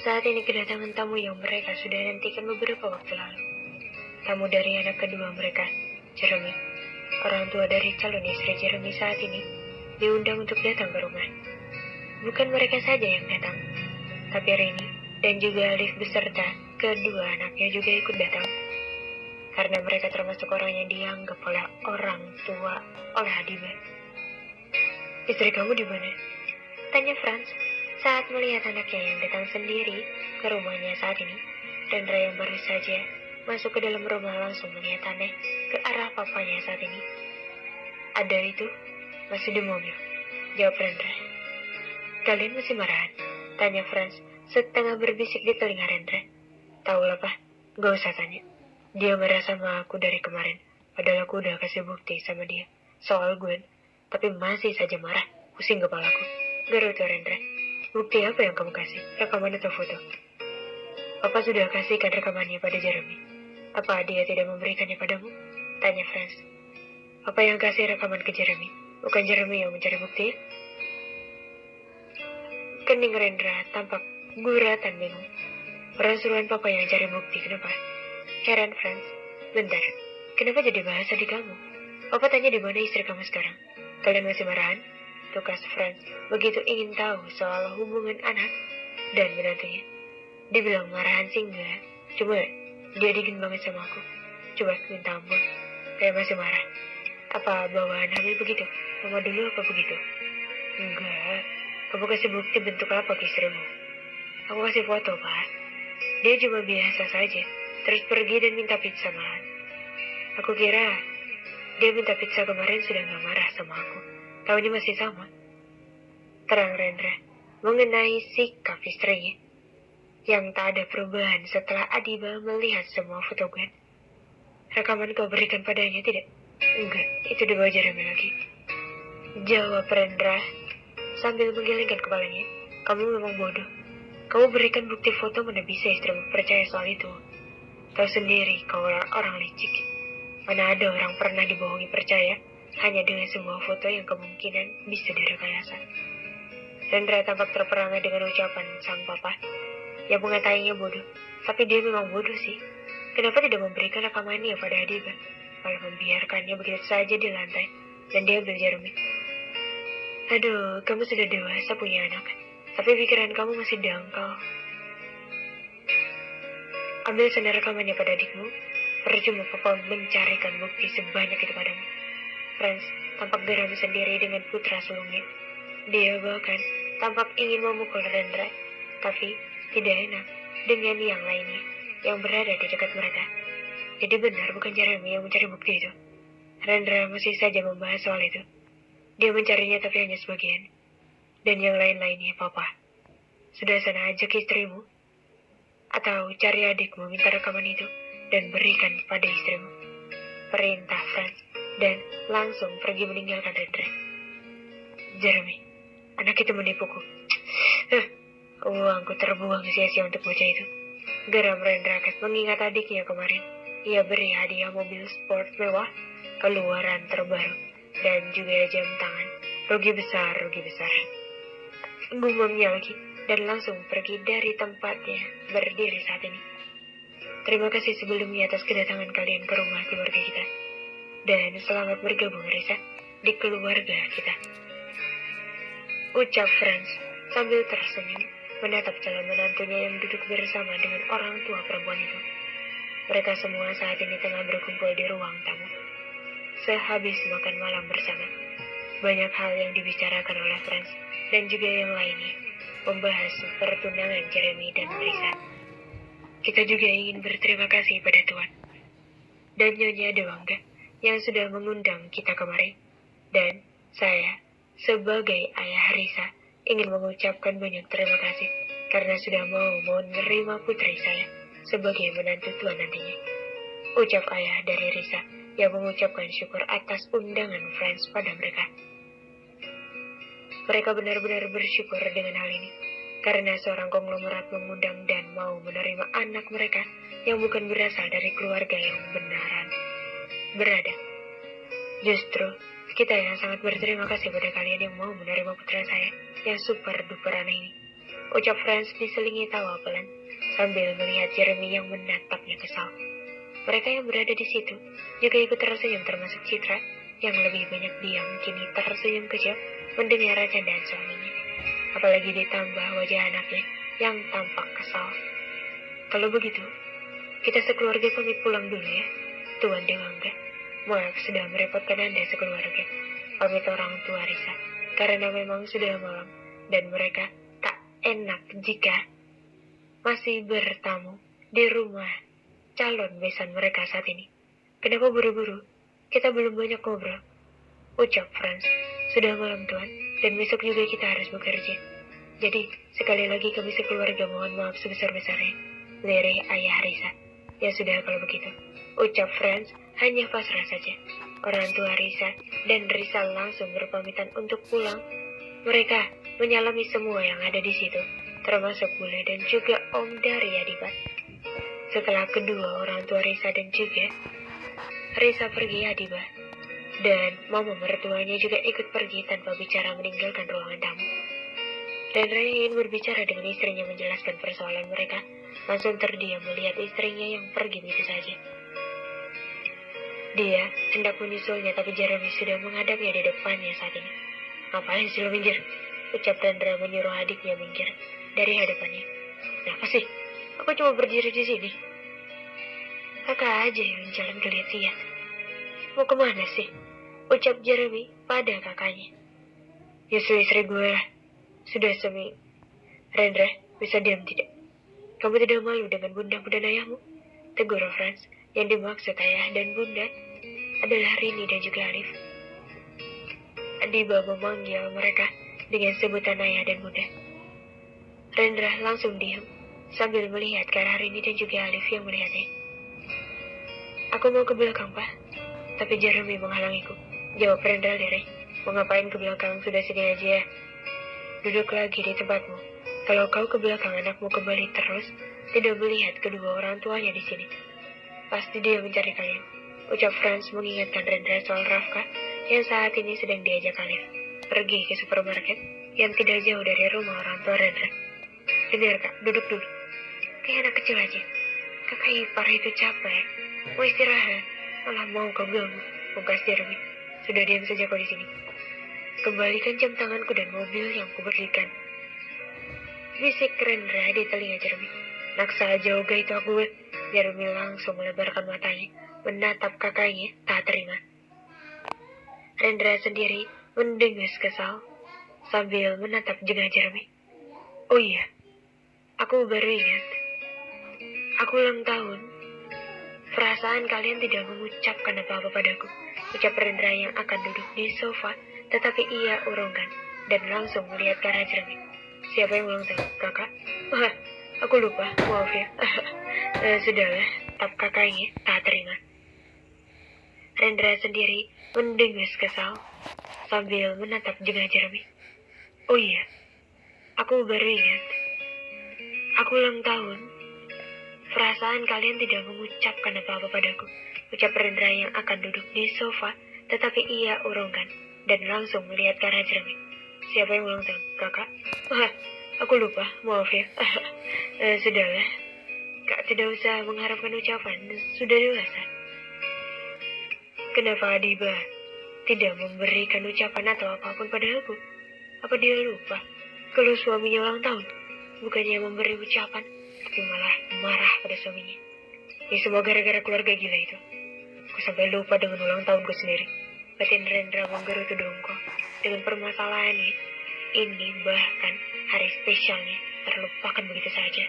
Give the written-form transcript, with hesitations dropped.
Saat ini kedatangan tamu yang mereka sudah nantikan beberapa waktu lalu. Tamu dari anak kedua mereka, Jeremy. Orang tua dari calon istri Jeremy saat ini diundang untuk datang ke rumah. Bukan mereka saja yang datang, tapi Rini dan juga Alif beserta kedua anaknya juga ikut datang. Karena mereka termasuk orang yang dianggap oleh orang tua oleh Adiba. Istri kamu di mana? Tanya Franz saat melihat anaknya yang datang sendiri ke rumahnya saat ini. Rendra yang baru saja masuk ke dalam rumah langsung melihat aneh ke arah papanya saat ini. Ada itu, masih di mobil, jawab Rendra. Kalian masih marahan? Tanya Franz setengah berbisik di telinga Rendra. Tahulah Pak, gak usah tanya. Dia marah sama aku dari kemarin, padahal aku udah kasih bukti sama dia soal Gwen, tapi masih saja marah, pusing kepalaku. Gerutu Rendra. Bukti apa yang kamu kasih? Rekaman atau foto? Papa sudah kasihkan rekamannya pada Jeremy. Apa dia tidak memberikannya padamu? Tanya Franz. Papa yang kasih rekaman ke Jeremy, bukan Jeremy yang mencari bukti? Kening Rendra tampak guratan bingung. Orang suruhan Papa yang cari bukti, kenapa? Heran Franz. Bentar, kenapa jadi bahasa di kamu? Papa tanya di mana istri kamu sekarang? Kalian masih marahan? Tukas Franz begitu ingin tahu soal hubungan anak dan menantunya. Dia bilang marahan sih enggak, cuma dia dingin banget sama aku. Coba minta ampun, kayak masih marah. Apa bawaan hamil begitu? Mama dulu apa begitu? Enggak, kamu kasih bukti bentuk apa ke istrimu? Aku kasih foto, Pak. Dia cuma biasa saja, terus pergi dan minta pizza malahan. Aku kira dia minta pizza kemarin sudah gak marah sama aku. Tahunya masih sama. Terang Rendra mengenai sikap istrinya yang tak ada perubahan setelah Adiba melihat semua foto Gwen. Rekaman kau berikan padanya tidak? Enggak, itu dibawa Jeremy lagi. Jawab Rendra sambil menggelengkan kepalanya. Kamu memang bodoh. Kamu berikan bukti foto mana bisa istrimu percaya soal itu. Tahu sendiri kau orang licik. Mana ada orang pernah dibohongi percaya hanya dengan sebuah foto yang kemungkinan bisa direkayasa. Rendra tampak terperangah dengan ucapan sang papa yang mengatainya bodoh. Tapi dia memang bodoh sih. Kenapa tidak memberikan rekamannya pada Adiba, malah membiarkannya begitu saja di lantai dan dia ambil Jeremy. Aduh, kamu sudah dewasa punya anak, tapi pikiran kamu masih dangkal. Ambil sana rekamannya pada adikmu. Percuma papa mencarikan bukti sebanyak itu padamu. Franz tampak geram sendiri dengan putra sulungnya. Dia bahkan tampak ingin memukul Rendra, tapi tidak enak dengan yang lainnya yang berada di dekat mereka. Jadi benar bukan Jeremy yang mencari bukti itu. Rendra masih saja membahas soal itu. Dia mencarinya tapi hanya sebagian. Dan yang lain-lainnya, Papa. Sudah sana ajak istrimu. Atau cari adikmu minta rekaman itu dan berikan pada istrimu. Perintah Franz. Dan langsung pergi meninggalkan Rendra. Jeremy, anak itu menipuku. Uangku terbuang sia-sia untuk bocah itu. Geram Rendra mengingat adiknya kemarin. Ia beri hadiah mobil sport mewah, keluaran terbaru, dan juga jam tangan. Rugi besar. Gumamnya lagi, dan langsung pergi dari tempatnya berdiri saat ini. Terima kasih sebelumnya atas kedatangan kalian ke rumah keluarga kita. Dan selamat bergabung Risa di keluarga kita. Ucap Franz sambil tersenyum menatap calon menantunya yang duduk bersama dengan orang tua perempuan itu. Mereka semua saat ini tengah berkumpul di ruang tamu. Sehabis makan malam bersama, banyak hal yang dibicarakan oleh Franz dan juga yang lainnya, membahas pertunangan Jeremy dan Risa. Kita juga ingin berterima kasih pada Tuhan dan Nyonya Dewangga yang sudah mengundang kita kemari. Dan saya, sebagai ayah Risa, ingin mengucapkan banyak terima kasih karena sudah mau menerima putri saya sebagai menantu Tuhan nantinya. Ucap ayah dari Risa yang mengucapkan syukur atas undangan Franz pada mereka. Mereka benar-benar bersyukur dengan hal ini, karena seorang konglomerat mengundang dan mau menerima anak mereka yang bukan berasal dari keluarga yang benaran berada. Justru, kita yang sangat berterima kasih pada kalian yang mau menerima putra saya yang super duper aneh ini. Ucap Franz diselingi tawa pelan, sambil melihat Jeremy yang menatapnya kesal. Mereka yang berada di situ juga ikut tersenyum termasuk Citra, yang lebih banyak diam kini tersenyum kecil mendengar candaan suaminya. Apalagi ditambah wajah anaknya yang tampak kesal. Kalau begitu, kita sekeluarga pamit pulang dulu ya, Tuan Dewangga. Maaf sudah merepotkan Anda sekeluarga. Pamit orang tua Risa, karena memang sudah malam dan mereka tak enak jika masih bertamu di rumah calon besan mereka saat ini. Kenapa buru-buru? Kita belum banyak ngobrol. Ucap Franz. Sudah malam Tuan, dan besok juga kita harus bekerja. Jadi, sekali lagi kami sekeluarga mohon maaf sebesar-besarnya. Lirih ayah Risa. Ya sudah kalau begitu. Ucap Franz hanya pasrah saja. Orang tua Risa dan Risa langsung berpamitan untuk pulang. Mereka menyalami semua yang ada di situ, termasuk Bule dan juga Om dari Adibat. Setelah kedua orang tua Risa dan juga Risa pergi Adibat, dan mama mertuanya juga ikut pergi tanpa bicara meninggalkan ruangan tamu. Dan Raya ingin berbicara dengan istrinya menjelaskan persoalan mereka, langsung terdiam melihat istrinya yang pergi begitu saja. Dia hendak menyusulnya, tapi Jeremy sudah menghadapnya di depannya saat ini. Ngapain sih lo minggir? Ucap Rendra menyuruh adiknya minggir dari hadapannya. Kenapa sih? Aku cuma berdiri di sini. Kakak aja yang jalan geliat-liat. Mau kemana sih? Ucap Jeremy pada kakaknya. Yusuf istri gue lah. Sudah semi. Rendra, bisa diam tidak? Kamu tidak malu dengan bunda-bunda ayahmu? Tegur Franz, yang dimaksud ayah dan bunda adalah Rini dan juga Alif. Adiba memanggil mereka dengan sebutan ayah dan bunda. Rendra langsung diam, sambil melihat ke arah Rini dan juga Alif yang melihatnya. Aku mau ke belakang, Pak. Tapi Jeremy menghalangiku. Jawab Rendra lirih. Mau ngapain ke belakang? Sudah sini aja. Duduk lagi di tempatmu. Kalau kau ke belakang anakmu kembali terus, tidak melihat kedua orang tuanya di sini. Pasti dia mencari kalian. Ucap Franz mengingatkan Rendra soal Rafka yang saat ini sedang diajak Alif pergi ke supermarket yang tidak jauh dari rumah orang tua Rendra. Dengar kak, duduk dulu. Kayak anak kecil aja. Kakak ipar itu capek. Mau istirahat. Malah mau kau ganggu. Pungkas Jeremy. Sudah diam saja kau di sini. Kembalikan jam tanganku dan mobil yang kuberikan. Bisik Rendra di telinga Jeremy. Naksa aja oga itu aku. Jeremy langsung melebarkan matanya, menatap kakaknya tak terima. Rendra sendiri mendengus kesal, sambil menatap jengah Jeremy. Oh iya, aku baru ingat. Aku ulang tahun. Perasaan kalian tidak mengucapkan apa-apa padaku. Ucap Rendra yang akan duduk di sofa, tetapi ia urungkan dan langsung melihat ke arah Jeremy. Siapa yang ulang tahun? Kakak? Wah, aku lupa, maaf ya. Sudahlah, tap kakaknya tak terima. Rendra sendiri mendengus kesal, sambil menatap jengah Jeremy. Oh iya, aku baru ingat. Aku ulang tahun. Perasaan kalian tidak mengucapkan apa-apa padaku. Ucap Rendra yang akan duduk di sofa, tetapi ia urungkan dan langsung melihat ke arah Jeremy. Siapa yang ulang tahun? Kakak? Wah, aku lupa, maaf ya. Sudahlah, kak tidak usah mengharapkan ucapan, sudah dewasa. Kenapa Adiba tidak memberikan ucapan atau apapun pada aku? Apa dia lupa kalau suaminya ulang tahun? Bukannya memberi ucapan, tapi malah marah pada suaminya. Ya semua gara-gara keluarga gila itu. Aku sampai lupa dengan ulang tahunku sendiri. Batin Rendra menggerutu dongko dengan permasalahannya. Ini bahkan hari spesialnya terlupakan begitu saja.